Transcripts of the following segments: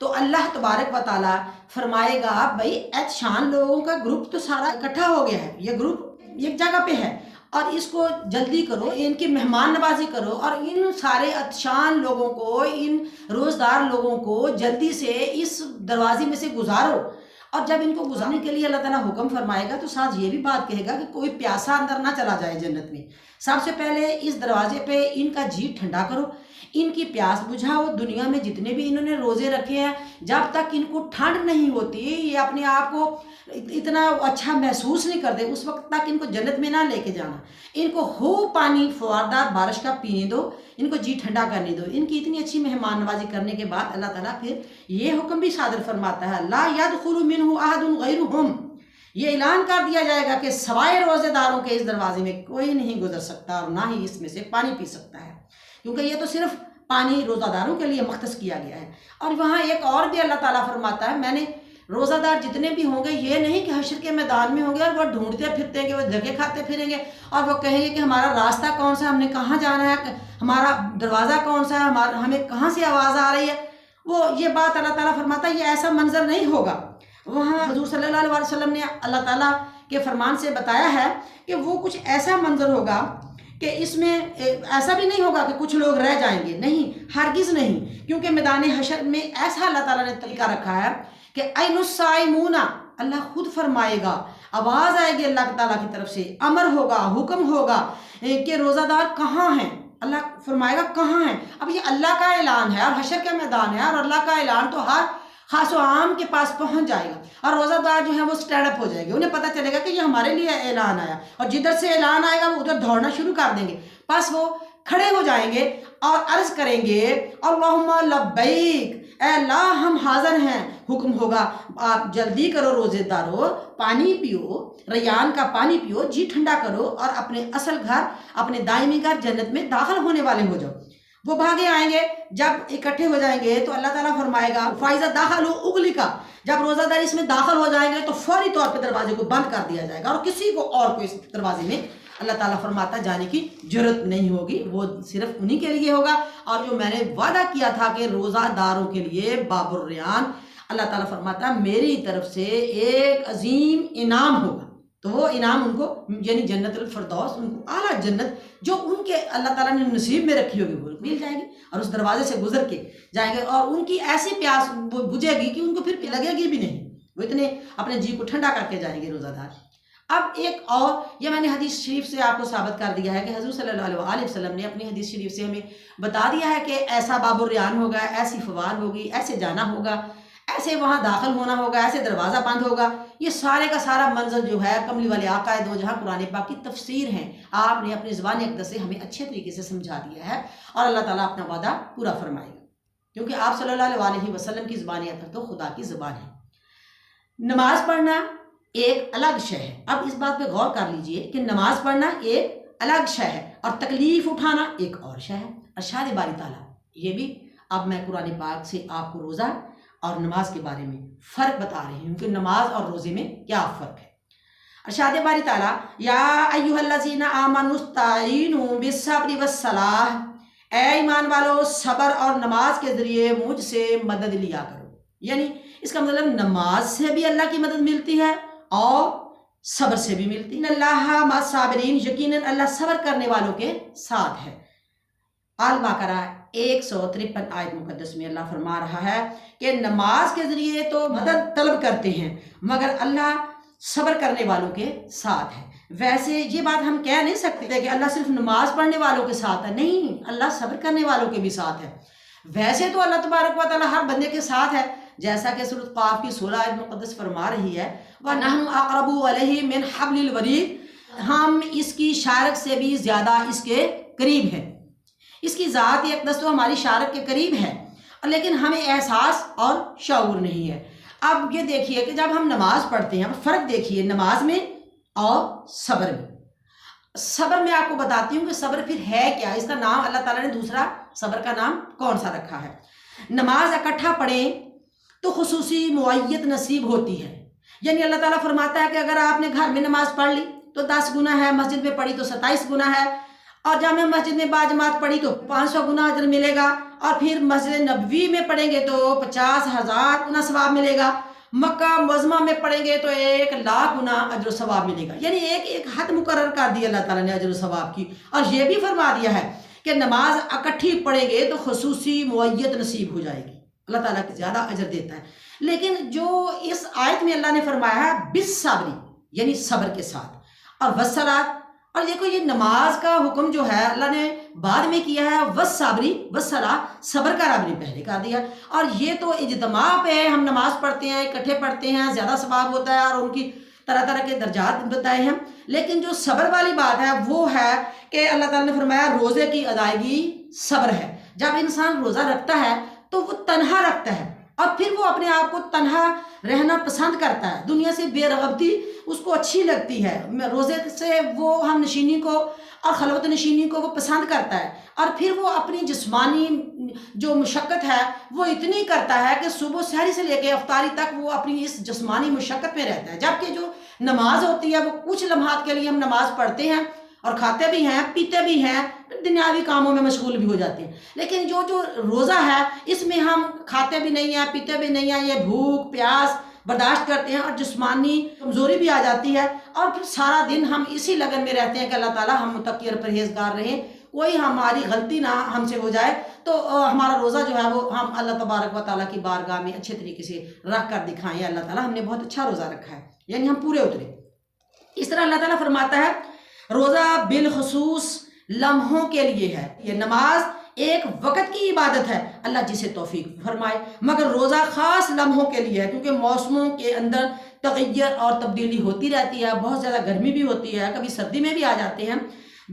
تو اللہ تبارک و تعالیٰ فرمائے گا بھائی احتشام لوگوں کا گروپ تو سارا اکٹھا ہو گیا ہے، یہ گروپ ایک جگہ پہ ہے اور اس کو جلدی کرو، ان کی مہمان نوازی کرو اور ان سارے عطشان لوگوں کو، ان روزدار لوگوں کو جلدی سے اس دروازے میں سے گزارو۔ اور جب ان کو گزارنے کے لیے اللہ تعالیٰ حکم فرمائے گا تو ساتھ یہ بھی بات کہے گا کہ کوئی پیاسا اندر نہ چلا جائے جنت میں۔ سب سے پہلے اس دروازے پہ ان کا جی ٹھنڈا کرو، ان کی پیاس بجھاؤ۔ دنیا میں جتنے بھی انہوں نے روزے رکھے ہیں، جب تک ان کو ٹھنڈ نہیں ہوتی، یہ اپنے آپ کو اتنا اچھا محسوس نہیں کرتے، اس وقت تک ان کو جنت میں نہ لے کے جانا۔ ان کو خوب پانی فواردار بارش کا پینے دو، ان کو جی ٹھنڈا کرنے دو۔ ان کی اتنی اچھی مہمان نوازی کرنے کے بعد اللہ تعالیٰ پھر یہ حکم بھی صادر فرماتا ہے لا يدخل منه احد غیرهم، یہ اعلان کر دیا جائے گا کہ سوائے روزے داروں کے اس دروازے میں کوئی نہیں گزر سکتا اور نہ ہی اس میں سے پانی پی سکتا ہے، کیونکہ یہ تو صرف پانی روزہ داروں کے لیے مختص کیا گیا ہے۔ اور وہاں ایک اور بھی اللہ تعالیٰ فرماتا ہے میں نے روزہ دار جتنے بھی ہوں گے، یہ نہیں کہ حشر کے میدان میں ہوں گے اور وہ ڈھونڈتے پھرتے ہیں کہ وہ دھکے کھاتے پھریں گے اور وہ کہیں گے کہ ہمارا راستہ کون سا ہے، ہم نے کہاں جانا ہے، ہمارا دروازہ کون سا ہے، ہمیں کہاں سے آواز آ رہی ہے۔ وہ یہ بات اللہ تعالیٰ فرماتا ہے یہ ایسا منظر نہیں ہوگا۔ وہاں حضور صلی اللہ علیہ وسلم نے اللہ تعالیٰ کے فرمان سے بتایا ہے کہ وہ کچھ ایسا منظر ہوگا کہ اس میں ایسا بھی نہیں ہوگا کہ کچھ لوگ رہ جائیں گے، نہیں، ہرگز نہیں، کیونکہ میدان حشر میں ایسا اللہ تعالیٰ نے طریقہ رکھا ہے کہ این الصائمون، اللہ خود فرمائے گا، آواز آئے گی اللہ تعالیٰ کی طرف سے، امر ہوگا، حکم ہوگا کہ روزہ دار کہاں ہیں، اللہ فرمائے گا کہاں ہیں۔ اب یہ اللہ کا اعلان ہے اور حشر کا میدان ہے اور اللہ کا اعلان تو ہر خاص و عام کے پاس پہنچ جائے گا اور روزہ دار جو ہے وہ سٹینڈ اپ ہو جائے گے، انہیں پتہ چلے گا کہ یہ ہمارے لیے اعلان آیا، اور جدھر سے اعلان آئے گا وہ ادھر دوڑنا شروع کر دیں گے۔ پس وہ کھڑے ہو جائیں گے اور عرض کریں گے اللہم لبیک، اے اللہ ہم حاضر ہیں۔ حکم ہوگا آپ جلدی کرو روزے دارو، پانی پیو، ریان کا پانی پیو، جی ٹھنڈا کرو اور اپنے اصل گھر، اپنے دائمی گھر جنت میں داخل ہونے والے ہو جاؤ۔ وہ بھاگے آئیں گے، جب اکٹھے ہو جائیں گے تو اللہ تعالیٰ فرمائے گا فائزہ داخل اغلقا، جب روزہ دار اس میں داخل ہو جائیں گے تو فوری طور پہ دروازے کو بند کر دیا جائے گا اور کسی کو اور کو اس دروازے میں اللہ تعالیٰ فرماتا جانے کی جرت نہیں ہوگی، وہ صرف انہی کے لیے ہوگا۔ اور جو میں نے وعدہ کیا تھا کہ روزہ داروں کے لیے باب الریان، اللہ تعالیٰ فرماتا میری طرف سے ایک عظیم انعام ہوگا، تو وہ انعام ان کو یعنی جنت الفردوس، ان کو اعلیٰ جنت جو ان کے اللہ تعالیٰ نے نصیب میں رکھی ہوگی وہ مل جائے گی اور اس دروازے سے گزر کے جائیں گے اور ان کی ایسی پیاس بجھے گی کہ ان کو پھر لگے گی بھی نہیں، وہ اتنے اپنے جی کو ٹھنڈا کر کے جائیں گے روزہ دار۔ اب ایک اور یہ میں نے حدیث شریف سے آپ کو ثابت کر دیا ہے کہ حضور صلی اللہ علیہ وسلم نے اپنی حدیث شریف سے ہمیں بتا دیا ہے کہ ایسا باب الریان ہوگا، ایسی فوار ہوگی، ایسے جانا ہوگا، ایسے وہاں داخل ہونا ہوگا، ایسے دروازہ بند ہوگا۔ یہ سارے کا سارا منظر جو ہے کملی والے آقا دو جہاں قرآن پاک کی تفسیر ہیں، آپ نے اپنی زبان اقدس سے ہمیں اچھے طریقے سے سمجھا دیا ہے اور اللہ تعالیٰ اپنا وعدہ پورا فرمائے گا، کیونکہ آپ صلی اللہ علیہ وسلم کی زبان اطہر تو خدا کی زبان ہے۔ نماز پڑھنا ایک الگ شے ہے، اب اس بات پہ غور کر لیجئے کہ نماز پڑھنا ایک الگ شے ہے اور تکلیف اٹھانا ایک اور شے ہے۔ ارشاد باری تعالیٰ یہ بھی اب میں قرآن پاک سے آپ کو روزہ اور نماز کے بارے میں فرق بتا رہی ہوں کہ نماز اور روزے میں کیا فرق ہے۔ ارشاد باری تعالیٰ یا ایھا الذین آمنوا استعینوا بالصبر والصلاۃ، اے ایمان والو صبر اور نماز کے ذریعے مجھ سے مدد لیا کرو، یعنی اس کا مطلب نماز سے بھی اللہ کی مدد ملتی ہے اور صبر سے بھی ملتی ہے۔ اللہ مع الصابرین، یقیناً اللہ صبر کرنے والوں کے ساتھ ہے۔ البقرہ 153 آیت مقدس میں اللہ فرما رہا ہے کہ نماز کے ذریعے تو مدد طلب کرتے ہیں مگر اللہ صبر کرنے والوں کے ساتھ ہے۔ ویسے یہ بات ہم کہہ نہیں سکتے کہ اللہ صرف نماز پڑھنے والوں کے ساتھ ہے، نہیں، اللہ صبر کرنے والوں کے بھی ساتھ ہے۔ ویسے تو اللہ تبارک و تعالیٰ ہر بندے کے ساتھ ہے، جیسا کہ سورۃ قاف کی 16 آیت مقدس فرما رہی ہے وَنَحْنُ أَقْرَبُ إِلَيْهِ مِنْ حَبْلِ الْوَرِيدِ، ہم اس کی شارک سے بھی زیادہ اس کے قریب ہیں۔ اس کی ذات اقدس تو ہماری شارک کے قریب ہے لیکن ہمیں احساس اور شعور نہیں ہے۔ اب یہ دیکھیے کہ جب ہم نماز پڑھتے ہیں، فرق دیکھیے نماز میں اور صبر میں۔ صبر میں آپ کو بتاتی ہوں کہ صبر پھر ہے کیا، اس کا نام اللہ تعالیٰ نے دوسرا صبر کا نام کون سا رکھا ہے۔ نماز اکٹھا پڑھیں تو خصوصی معیت نصیب ہوتی ہے، یعنی اللہ تعالیٰ فرماتا ہے کہ اگر آپ نے گھر میں نماز پڑھ لی تو 10 گنا ہے، مسجد میں پڑھی تو 27 گنا ہے، اور جامع مسجد میں باجماعت پڑھی تو 500 گنا اجر ملے گا، اور پھر مسجد نبوی میں پڑھیں گے تو 50,000 گنا ثواب ملے گا، مکہ معظمہ میں پڑھیں گے تو 1,00,000 گنا اجر و ثواب ملے گا۔ یعنی ایک حد مقرر کر دی اللہ تعالیٰ نے اجر و ثواب کی، اور یہ بھی فرما دیا ہے کہ نماز اکٹھی پڑھیں گے تو خصوصی معیت نصیب ہو جائے گی، اللہ تعالیٰ کی زیادہ اجر دیتا ہے۔ لیکن جو اس آیت میں اللہ نے فرمایا ہے بالصبر، یعنی صبر کے ساتھ، اور والصلاۃ، اور دیکھو یہ نماز کا حکم جو ہے اللہ نے بعد میں کیا ہے، والصبر والصلاۃ، صبر کا رب نے پہلے کر دیا، اور یہ تو اجتماع پہ ہم نماز پڑھتے ہیں، اکٹھے پڑھتے ہیں، زیادہ ثواب ہوتا ہے، اور ان کی طرح طرح کے درجات بتائے ہیں۔ لیکن جو صبر والی بات ہے وہ ہے کہ اللہ تعالیٰ نے فرمایا روزے کی ادائیگی صبر ہے۔ جب انسان روزہ رکھتا ہے تو وہ تنہا رکھتا ہے، اور پھر وہ اپنے آپ کو تنہا رہنا پسند کرتا ہے، دنیا سے بے رغبتی اس کو اچھی لگتی ہے، روزے سے وہ ہم نشینی کو اور خلوت نشینی کو وہ پسند کرتا ہے، اور پھر وہ اپنی جسمانی جو مشقت ہے وہ اتنی کرتا ہے کہ صبح سحری سے لے کے افطاری تک وہ اپنی اس جسمانی مشقت میں رہتا ہے۔ جبکہ جو نماز ہوتی ہے وہ کچھ لمحات کے لیے ہم نماز پڑھتے ہیں اور کھاتے بھی ہیں، پیتے بھی ہیں، دنیاوی کاموں میں مشغول بھی ہو جاتے ہیں، لیکن جو روزہ ہے اس میں ہم کھاتے بھی نہیں ہیں، پیتے بھی نہیں ہیں، یہ بھوک پیاس برداشت کرتے ہیں، اور جسمانی کمزوری بھی آ جاتی ہے، اور پھر سارا دن ہم اسی لگن میں رہتے ہیں کہ اللہ تعالیٰ ہم متقی اور پرہیزگار رہیں، کوئی ہماری غلطی نہ ہم سے ہو جائے، تو ہمارا روزہ جو ہے وہ ہم اللہ تبارک و تعالیٰ کی بارگاہ میں اچھے طریقے سے رکھ کر دکھائیں، اللہ تعالیٰ ہم نے بہت اچھا روزہ رکھا ہے، یعنی ہم پورے اترے۔ اس طرح اللہ تعالیٰ فرماتا ہے روزہ بالخصوص لمحوں کے لیے ہے، یہ نماز ایک وقت کی عبادت ہے، اللہ جسے توفیق فرمائے، مگر روزہ خاص لمحوں کے لیے ہے، کیونکہ موسموں کے اندر تغیر اور تبدیلی ہوتی رہتی ہے، بہت زیادہ گرمی بھی ہوتی ہے، کبھی سردی میں بھی آ جاتے ہیں۔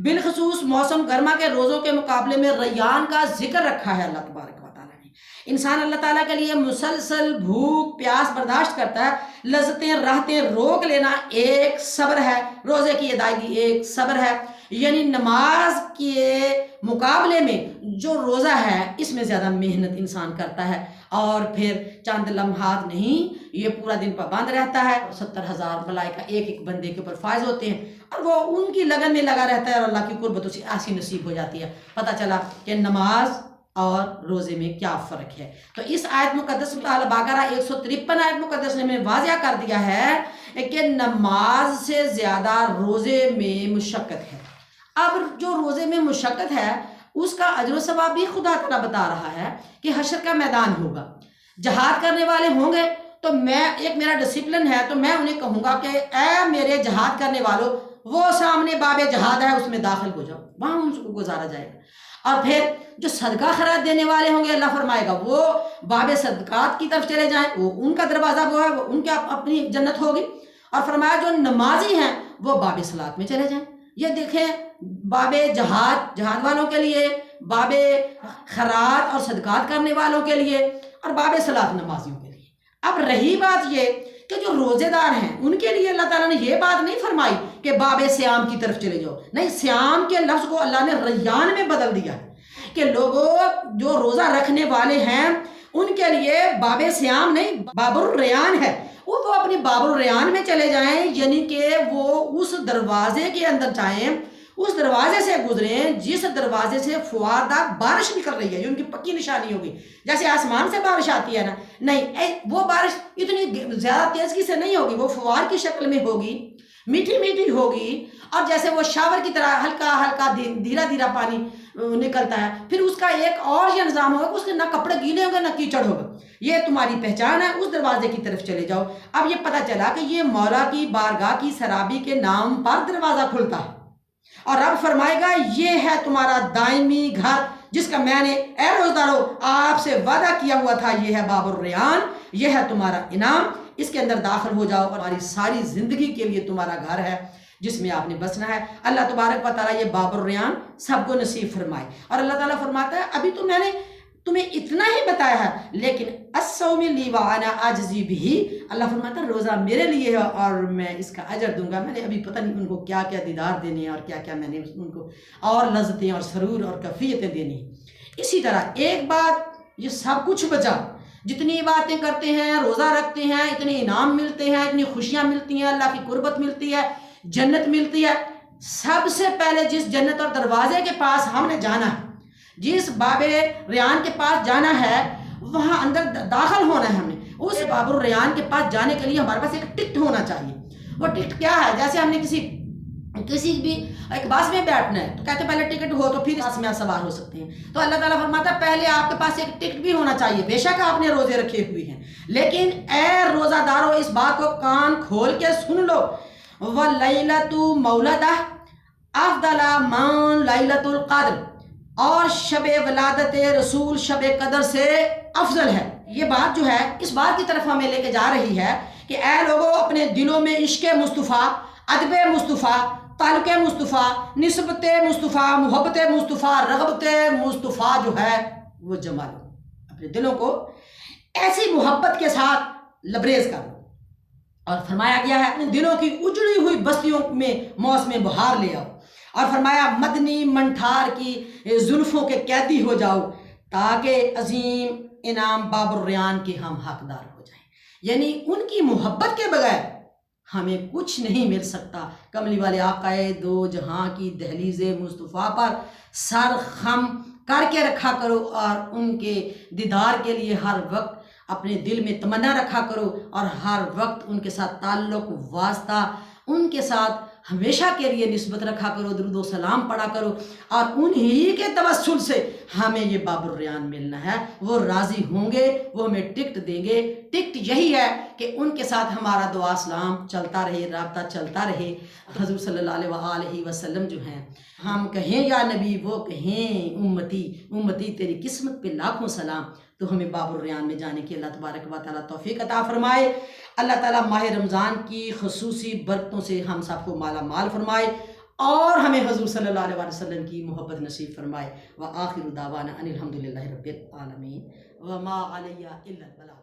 بالخصوص موسم گرما کے روزوں کے مقابلے میں ریان کا ذکر رکھا ہے اللہ تبارک و تعالیٰ نے۔ انسان اللہ تعالیٰ کے لیے مسلسل بھوک پیاس برداشت کرتا ہے، لذتیں راحتیں روک لینا ایک صبر ہے، روزے کی ادائیگی ایک صبر ہے، یعنی نماز کے مقابلے میں جو روزہ ہے اس میں زیادہ محنت انسان کرتا ہے، اور پھر چند لمحات نہیں، یہ پورا دن پابند رہتا ہے، 70,000 ملائکہ ایک ایک بندے کے اوپر فائز ہوتے ہیں، اور وہ ان کی لگن میں لگا رہتا ہے، اور اللہ کی قربت اسے ایسی نصیب ہو جاتی ہے۔ پتہ چلا کہ نماز اور روزے میں کیا فرق ہے۔ تو اس آیت مقدس البقرہ 153 آیت مقدس نے واضح کر دیا ہے کہ نماز سے زیادہ روزے میں مشقت ہے۔ اب جو روزے میں مشقت ہے اس کا اجر و ثواب بھی خدا تعالیٰ بتا رہا ہے کہ حشر کا میدان ہوگا، جہاد کرنے والے ہوں گے، تو میرا ڈسپلن ہے، تو میں انہیں کہوں گا کہ اے میرے جہاد کرنے والوں، وہ سامنے باب جہاد ہے اس میں داخل ہو جاؤ، وہاں ان کو گزارا جائے گا۔ اور پھر جو صدقہ خیرات دینے والے ہوں گے اللہ فرمائے گا وہ باب صدقات کی طرف چلے جائیں، وہ ان کا دروازہ وہ ہے، وہ ان کی اپنی جنت ہوگی۔ اور فرمایا جو نمازی ہیں وہ باب صلاۃ میں چلے جائیں۔ یہ دیکھیں باب جہاد والوں کے لیے، باب خیرات اور صدقات کرنے والوں کے لیے، اور باب صلاۃ نمازیوں کے لیے۔ اب رہی بات یہ کہ جو روزے دار ہیں ان کے لیے اللہ تعالیٰ نے یہ بات نہیں فرمائی کہ باب سیام کی طرف چلے جاؤ، نہیں، سیام کے لفظ کو اللہ نے ریان میں بدل دیا ہے کہ لوگوں جو روزہ رکھنے والے ہیں ان کے لیے باب سیام نہیں، باب الریان ہے، وہ اپنی باب الریان میں چلے جائیں، یعنی کہ وہ اس دروازے کے اندر جائیں، اس دروازے سے گزریں جس دروازے سے فواردار بارش نکل رہی ہے، یہ ان کی پکی نشانی ہوگی۔ جیسے آسمان سے بارش آتی ہے نا، نہیں، وہ بارش اتنی زیادہ تیزی سے نہیں ہوگی، وہ فوار کی شکل میں ہوگی، میٹھی میٹھی ہوگی، اور جیسے وہ شاور کی طرح ہلکا ہلکا دھیرا دھیرا پانی نکلتا ہے۔ پھر اس کا ایک اور یہ نظام ہوگا کہ اس کے نہ کپڑے گیلے ہوں گے نہ کیچڑ ہوگا، یہ تمہاری پہچان ہے، اس دروازے کی طرف چلے جاؤ۔ اب یہ پتہ چلا کہ یہ مولا کی بارگاہ کی سرابی کے نام پر دروازہ کھلتا ہے، اور رب فرمائے گا یہ ہے تمہارا دائمی گھر جس کا میں نے اے روزدارو آپ سے وعدہ کیا ہوا تھا، یہ ہے باب الریان، یہ ہے تمہارا انعام، اس کے اندر داخل ہو جاؤ، اور ہماری ساری زندگی کے لیے تمہارا گھر ہے جس میں آپ نے بسنا ہے۔ اللہ تبارک و تعالیٰ یہ باب الریان سب کو نصیب فرمائے۔ اور اللہ تعالیٰ فرماتا ہے ابھی تو میں نے تمہیں اتنا ہی بتایا ہے، لیکن الصوم لی وانا اجزی بھی، اللہ فرماتا ہے روزہ میرے لیے ہے اور میں اس کا اجر دوں گا۔ میں نے ابھی پتہ نہیں ان کو کیا کیا دیدار دینے ہیں، اور کیا کیا میں نے ان کو اور لذتیں اور سرور اور کیفیتیں دینی ہیں۔ اسی طرح ایک بات یہ سب کچھ بچا، جتنی باتیں کرتے ہیں، روزہ رکھتے ہیں، اتنے انعام ملتے ہیں، اتنی خوشیاں ملتی ہیں، اللہ کی قربت ملتی ہے، جنت ملتی ہے، سب سے پہلے جس جنت اور دروازے کے پاس ہم نے جانا ہے، جس باب ریان کے پاس جانا ہے وہاں اندر داخل ہونا ہے، ہم نے اس باب الریان کے پاس جانے کے لیے ہمارے پاس ایک ٹکٹ ہونا چاہیے۔ وہ ٹکٹ کیا ہے؟ جیسے ہم نے کسی بھی ایک بس میں بیٹھنا ہے تو کہتے ہیں پہلے ٹکٹ ہو تو پھر بس میں آپ سوار ہو سکتے ہیں، تو اللہ تعالیٰ فرماتا ہے پہلے آپ کے پاس ایک ٹکٹ بھی ہونا چاہیے۔ بے شک آپ نے روزے رکھے ہوئے ہیں، لیکن اے روزہ دارو اس بات کو کان کھول کے سن لو، وَلَيْلَةُ مَوْلَدَةٍ أَفْضَلَ مِن لَيْلَةُ الْقَدْرِ، اور شب ولادت رسول شب قدر سے افضل ہے۔ یہ بات جو ہے اس بات کی طرف ہمیں لے کے جا رہی ہے کہ اے لوگوں، اپنے دلوں میں عشق مصطفیٰ، ادب مصطفیٰ، تعلق مصطفیٰ، نسبت مصطفیٰ، محبت مصطفیٰ، رغبت مصطفیٰ جو ہے وہ جما لو، اپنے دلوں کو ایسی محبت کے ساتھ لبریز کر لو۔ اور فرمایا گیا ہے اپنے دلوں کی اجڑی ہوئی بستیوں میں موسم بہار لے آؤ، اور فرمایا مدنی منٹھار کی زلفوں کے قیدی ہو جاؤ تاکہ عظیم انعام باب الریان کے ہم حقدار ہو جائیں۔ یعنی ان کی محبت کے بغیر ہمیں کچھ نہیں مل سکتا۔ کملی والے آقا دو جہاں کی دہلیز مصطفیٰ پر سر خم کر کے رکھا کرو، اور ان کے دیدار کے لیے ہر وقت اپنے دل میں تمنا رکھا کرو، اور ہر وقت ان کے ساتھ تعلق واسطہ، ان کے ساتھ ہمیشہ کے لیے نسبت رکھا کرو، درود و سلام پڑھا کرو، اور انہی کے توسل سے ہمیں یہ باب الریان ملنا ہے۔ وہ راضی ہوں گے، وہ ہمیں ٹکٹ دیں گے۔ ٹکٹ یہی ہے کہ ان کے ساتھ ہمارا دعا سلام چلتا رہے، رابطہ چلتا رہے۔ حضور صلی اللہ علیہ وسلم جو ہیں، ہم کہیں یا نبی، وہ کہیں امتی، امتی تیری قسمت پہ لاکھوں سلام۔ تو ہمیں باب الریان میں جانے کی اللہ تبارک و تعالیٰ توفیق عطا فرمائے۔ اللہ تعالیٰ ماہ رمضان کی خصوصی برکتوں سے ہم سب کو مالا مال فرمائے، اور ہمیں حضور صلی اللہ علیہ وسلم کی محبت نصیب فرمائے۔ وآخر دعوانا ان الحمد للہ رب العالمین، وما علیہ الا البلاغ۔